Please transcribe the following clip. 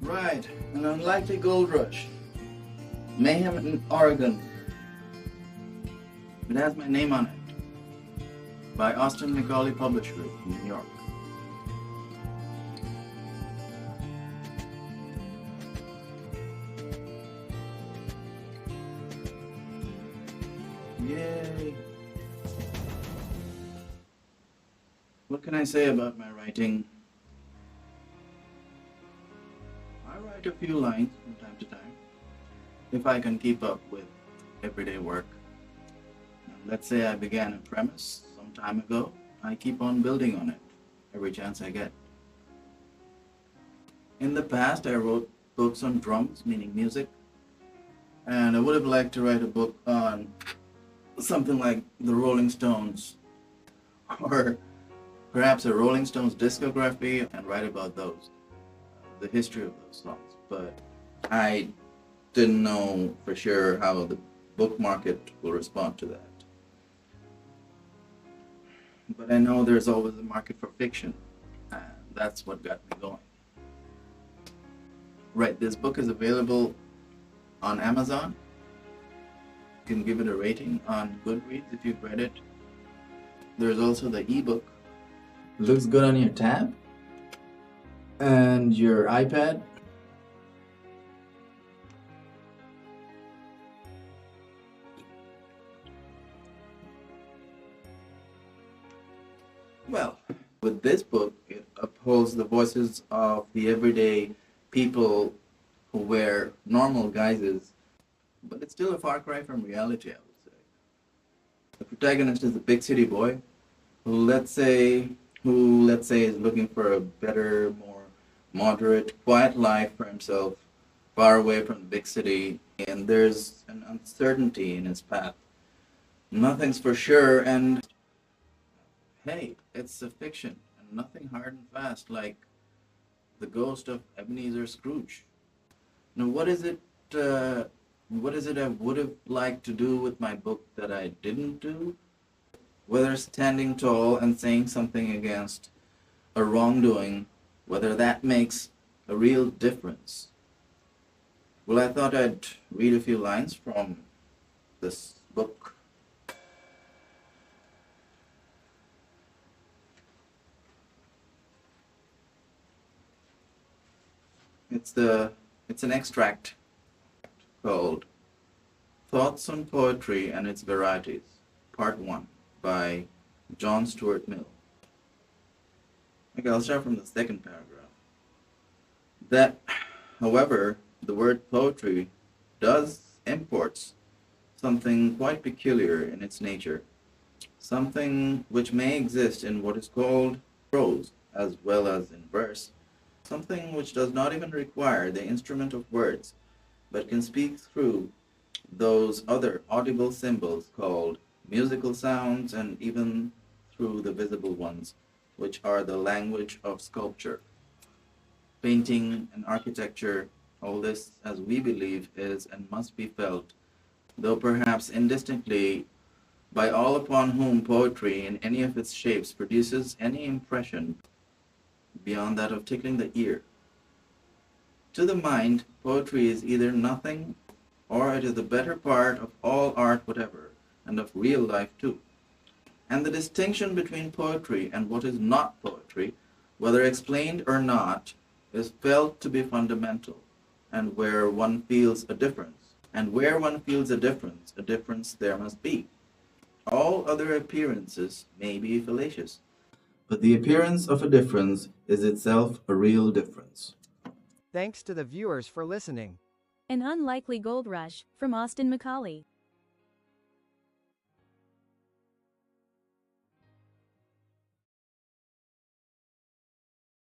Right, an unlikely gold rush. Mayhem in Oregon. It has my name on it. By Macauley Publishers, New York. Yay! What can I say about my writing? I write a few lines from time to time, if I can keep up with everyday work. And let's say I began a premise some time ago, I keep on building on it every chance I get. In the past, I wrote books on drums, meaning music, and I would have liked to write a book on something like the Rolling Stones, or perhaps a Rolling Stones discography, and write about those, the history of those songs. But I didn't know for sure how the book market will respond to that. But I know there's always a market for fiction, and that's what got me going. Right, this book is available on Amazon. You can give it a rating on Goodreads if you've read it. There's also the ebook. Looks good on your tab and your iPad. Well, with this book, it upholds the voices of the everyday people who wear normal guises, but it's still a far cry from reality, I would say. The protagonist is a big city boy who, let's say, is looking for a better, more moderate, quiet life for himself, far away from the big city, and there's an uncertainty in his path. Nothing's for sure, and hey, it's a fiction, and nothing hard and fast like the ghost of Ebenezer Scrooge. Now, what is it I would have liked to do with my book that I didn't do? Whether standing tall and saying something against a wrongdoing, whether that makes a real difference. Well, I thought I'd read a few lines from this book. It's an extract called Thoughts on Poetry and Its Varieties, Part 1, by John Stuart Mill. Okay, I'll start from the second paragraph. That, however, the word poetry imports something quite peculiar in its nature, something which may exist in what is called prose as well as in verse, something which does not even require the instrument of words, but can speak through those other audible symbols called musical sounds, and even through the visible ones, which are the language of sculpture. Painting and architecture, all this, as we believe, is and must be felt, though perhaps indistinctly, by all upon whom poetry in any of its shapes produces any impression beyond that of tickling the ear. To the mind, poetry is either nothing, or it is the better part of all art whatever, and of real life too. And the distinction between poetry and what is not poetry, whether explained or not, is felt to be fundamental, and where one feels a difference, a difference there must be. All other appearances may be fallacious, but the appearance of a difference is itself a real difference. Thanks to the viewers for listening. An Unlikely Gold Rush, from Macauley.